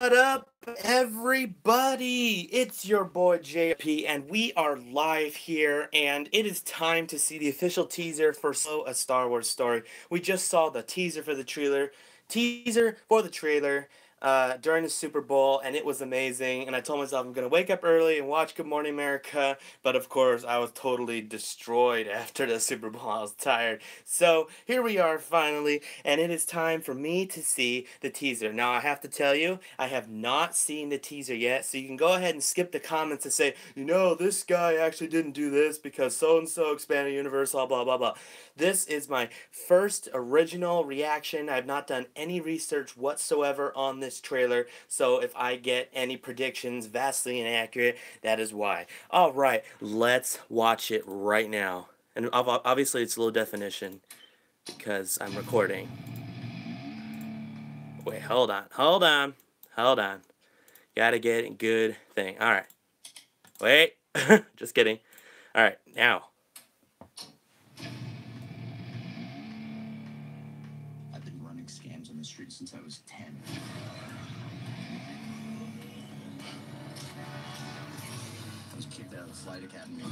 What up, everybody? It's your boy JP, and we are live here, and it is time to see the official teaser for Solo: A Star Wars Story. We just saw the teaser for the trailer, during the Super Bowl, and it was amazing. And I told myself I'm gonna wake up early and watch Good Morning America, but of course I was totally destroyed after the Super Bowl. I was tired. So here we are finally, and it is time for me to see the teaser. Now I have to tell you, I have not seen the teaser yet, so you can go ahead and skip the comments and say, this guy actually didn't do this because so and so expanded universe, blah blah blah. This is my first original reaction. I've not done any research whatsoever on this trailer, so if I get any predictions vastly inaccurate, that is why. Alright, let's watch it right now. And obviously it's low definition because I'm recording. Wait, hold on. Gotta get a good thing. Alright. Wait, just kidding. Alright, now. I've been running scams on the street since I was 10. I was kicked out of the flight academy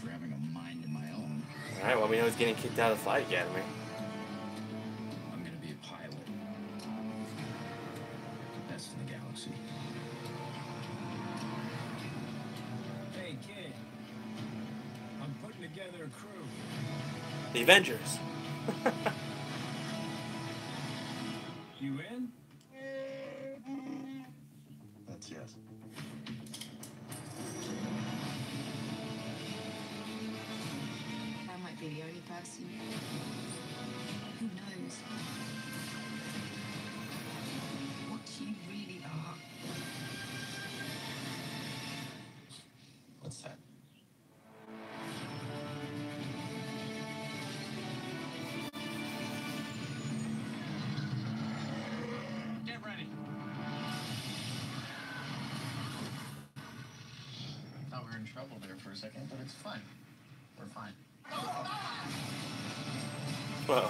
for having a mind of my own. Alright, well, we know he's getting kicked out of the flight academy. I'm gonna be a pilot. The best in the galaxy. Hey, kid. I'm putting together a crew. The Avengers. You in? That's yes. I might be the only person. Who knows what you really are? What's that? Get ready. Thought we were in trouble there for a second, but it's fine. We're fine. Whoa.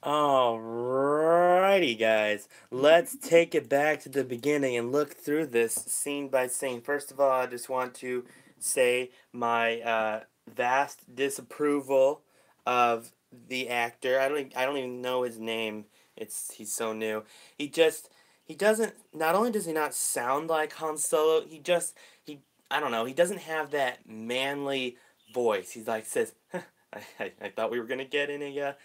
Alrighty, guys. Let's take it back to the beginning and look through this scene by scene. First of all, I just want to say my vast disapproval of the actor. I don't even know his name. He's so new. He doesn't. Not only does he not sound like Han Solo, he I don't know. He doesn't have that manly voice. He's like says, I thought we were gonna get in a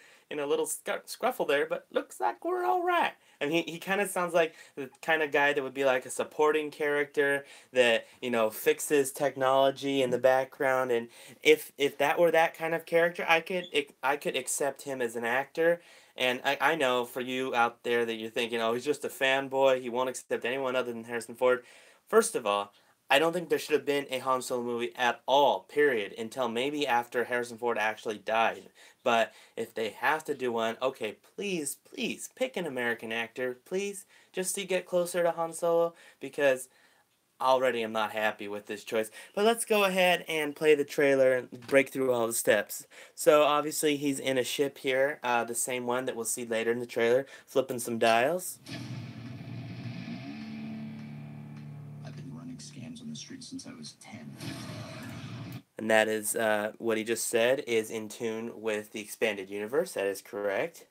little scruffle there, but looks like we're all right. I mean, he kind of sounds like the kind of guy that would be like a supporting character that fixes technology in the background. And if that were that kind of character, I could accept him as an actor. And I know for you out there that you're thinking, oh, he's just a fanboy. He won't accept anyone other than Harrison Ford. First of all, I don't think there should have been a Han Solo movie at all, period, until maybe after Harrison Ford actually died. But if they have to do one, okay, please, please pick an American actor, please, just to get closer to Han Solo, because already I'm not happy with this choice. But let's go ahead and play the trailer and break through all the steps. So obviously he's in a ship here, the same one that we'll see later in the trailer, flipping some dials. I've been running scams on the street since I was 10. And that is what he just said is in tune with the expanded universe. That is correct.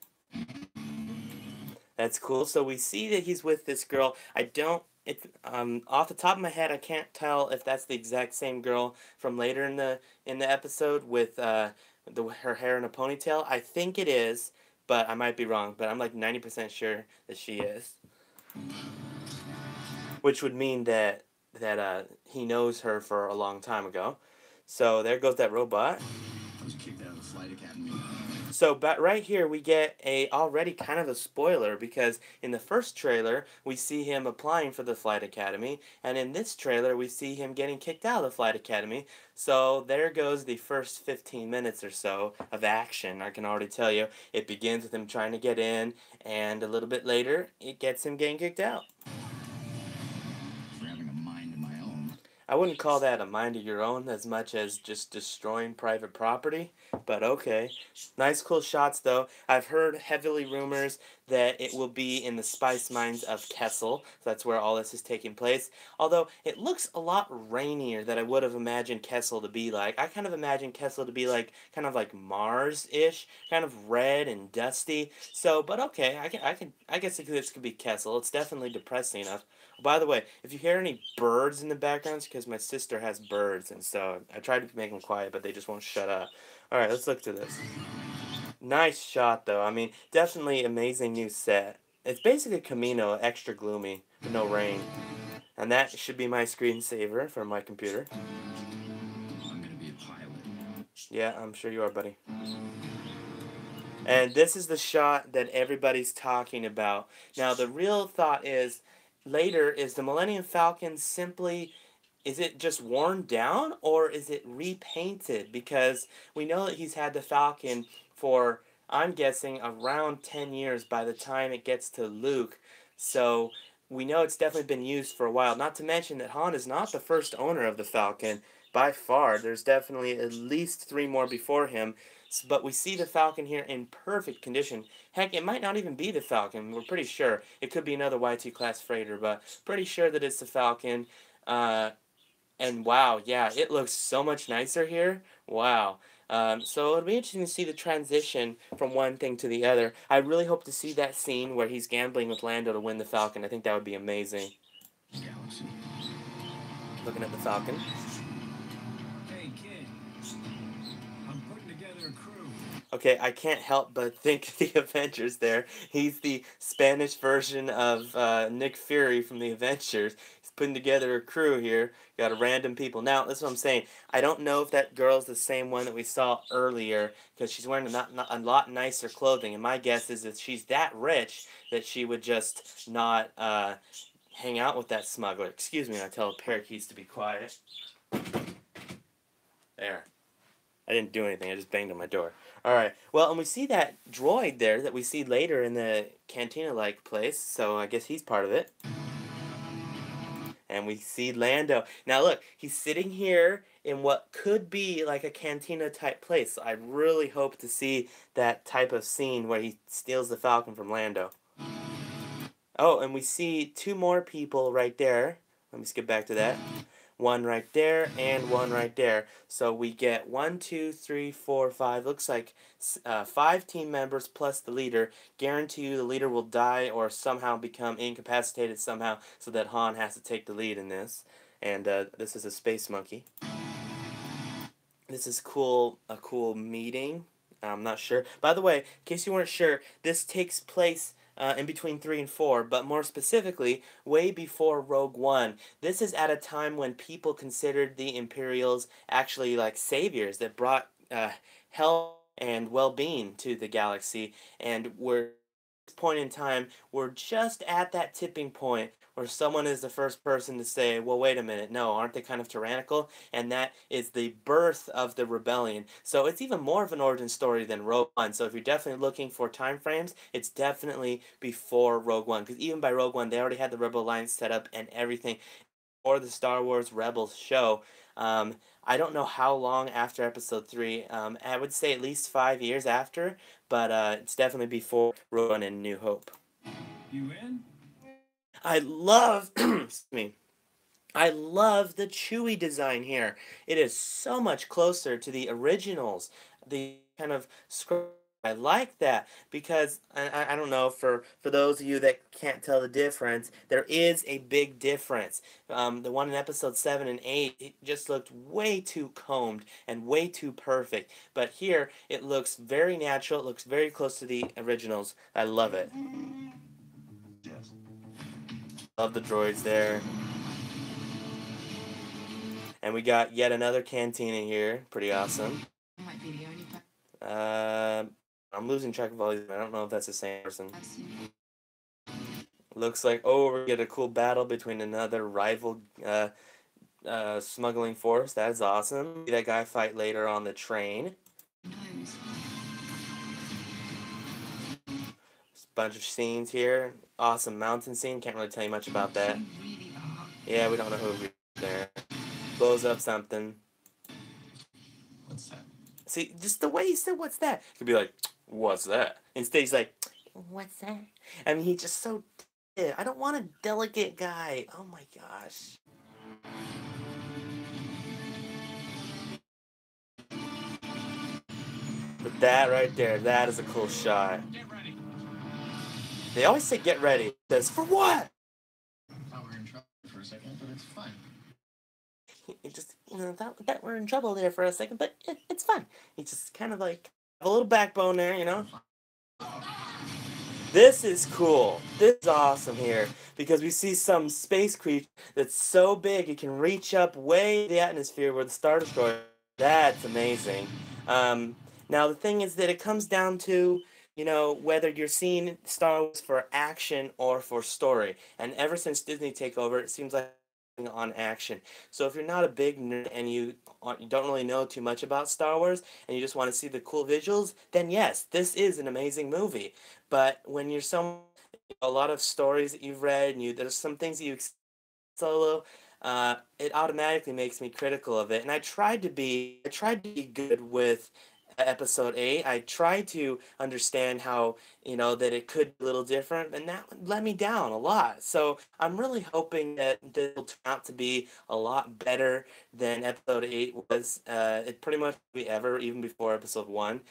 That's cool. So we see that he's with this girl. I don't. It off the top of my head, I can't tell if that's the exact same girl from later in the episode with her hair in a ponytail. I think it is, but I might be wrong. But I'm like 90% sure that she is. Which would mean that he knows her for a long time ago. So there goes that robot. I was kicked out of the flight academy. So, but right here we get a already kind of a spoiler because in the first trailer we see him applying for the flight academy, and in this trailer we see him getting kicked out of the flight academy. So there goes the first 15 minutes or so of action. I can already tell you it begins with him trying to get in, and a little bit later it gets him getting kicked out. For having a mind of my own. I wouldn't call that a mind of your own as much as just destroying private property, but okay. Nice, cool shots, though. I've heard heavily rumors that it will be in the spice mines of Kessel. So that's where all this is taking place. Although it looks a lot rainier than I would have imagined Kessel to be like. I kind of imagined Kessel to be like kind of like Mars-ish, kind of red and dusty. So, but okay, I guess this could be Kessel. It's definitely depressing enough. By the way, if you hear any birds in the background, it's because my sister has birds, and so I tried to make them quiet, but they just won't shut up. All right, let's look through this. Nice shot, though. I mean, definitely amazing new set. It's basically Camino, extra gloomy, with no rain. And that should be my screensaver for my computer. I'm gonna be a pilot. Yeah, I'm sure you are, buddy. And this is the shot that everybody's talking about. Now, the real thought is, later, is the Millennium Falcon simply, is it just worn down or is it repainted? Because we know that he's had the Falcon for, I'm guessing, around 10 years by the time it gets to Luke. So we know it's definitely been used for a while. Not to mention that Han is not the first owner of the Falcon by far. There's definitely at least 3 more before him. But we see the Falcon here in perfect condition. Heck, it might not even be the Falcon. We're pretty sure. It could be another Y2 class freighter, but pretty sure that it's the Falcon. And wow, yeah, it looks so much nicer here. Wow. So it'll be interesting to see the transition from one thing to the other. I really hope to see that scene where he's gambling with Lando to win the Falcon. I think that would be amazing. Galaxy. Looking at the Falcon. Hey, kid. I'm putting together a crew. Okay, I can't help but think of the Avengers there. He's the Spanish version of Nick Fury from the Avengers. He's putting together a crew here. Got a random people. Now, that's what I'm saying. I don't know if that girl's the same one that we saw earlier, because she's wearing a lot nicer clothing. And my guess is that she's that rich that she would just not hang out with that smuggler. Excuse me, I tell parakeets to be quiet. There. I didn't do anything. I just banged on my door. All right. Well, and we see that droid there that we see later in the cantina-like place. So I guess he's part of it. And we see Lando. Now look, he's sitting here in what could be like a cantina-type place. So I really hope to see that type of scene where he steals the Falcon from Lando. Oh, and we see 2 more people right there. Let me skip back to that. 1 right there and 1 right there. So we get 1, 2, 3, 4, 5. Looks like 5 team members plus the leader. Guarantee you the leader will die or somehow become incapacitated somehow, so that Han has to take the lead in this. And this is a space monkey. This is cool. A cool meeting. I'm not sure. By the way, in case you weren't sure, this takes place in between 3 and 4, but more specifically, way before Rogue One. This is at a time when people considered the Imperials actually like saviors that brought health and well-being to the galaxy, and we're at this point in time, we're just at that tipping point where someone is the first person to say, well, wait a minute, no, aren't they kind of tyrannical? And that is the birth of the rebellion. So it's even more of an origin story than Rogue One. So if you're definitely looking for time frames, it's definitely before Rogue One. Because even by Rogue One, they already had the Rebel Alliance set up and everything for the Star Wars Rebels show. I don't know how long after Episode 3. I would say at least 5 years after, but it's definitely before Rogue One and New Hope. You in? I love, excuse me, I love the Chewie design here. It is so much closer to the originals. The kind of I like that because I don't know, for those of you that can't tell the difference, there is a big difference. The one in episode 7 and 8, it just looked way too combed and way too perfect. But here it looks very natural. It looks very close to the originals. I love it. Yes. Love the droids there. And we got yet another cantina here. Pretty awesome. Might be the only I'm losing track of all these. I don't know if that's the same person. person. Looks like, oh, we get a cool battle between another rival smuggling force. That's awesome. See that guy fight later on the train. Who knows? Bunch of scenes here. Awesome mountain scene. Can't really tell you much about that. You really are. Yeah, we don't know who we there. blows up something. What's that? See, just the way he said, "What's that?" He could be like, "What's that?" Instead, he's like, "What's that?" I mean, he's just so. I don't want a delicate guy. Oh my gosh. But that right there, that is a cool shot. Get ready. They always say "get ready." It says for what? Thought we were in trouble for a second, but it's fine. It just that we're in trouble there for a second, but it's fun. He just kind of like have a little backbone there, you know. This is cool. This is awesome here because we see some space creature that's so big it can reach up way in the atmosphere where the Star Destroyer. That's amazing. Now the thing is that it comes down to whether you're seeing Star Wars for action or for story. And ever since Disney take over, it seems like on action. So if you're not a big nerd and you don't really know too much about Star Wars and you just want to see the cool visuals, then yes, this is an amazing movie. But when you're a lot of stories that you've read and there's some things that you Solo, it automatically makes me critical of it. And I tried to be good with episode 8. I tried to understand how, that it could be a little different, and that let me down a lot. So I'm really hoping that this will turn out to be a lot better than episode 8 was. It pretty much be ever, even before episode 1.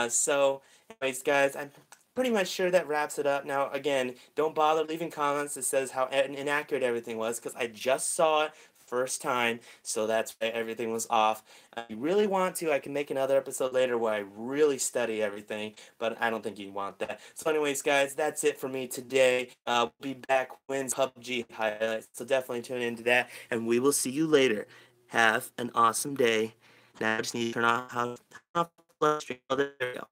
So anyways, guys, I'm pretty much sure that wraps it up. Now, again, don't bother leaving comments that says how inaccurate everything was, because I just saw it first time, so that's why everything was off. If you really want to, I can make another episode later where I really study everything, but I don't think you want that. So anyways, guys, that's it for me today. We'll be back with PUBG highlights, so definitely tune into that, and we will see you later. Have an awesome day. Now I just need to turn off the stream. Oh, there we go.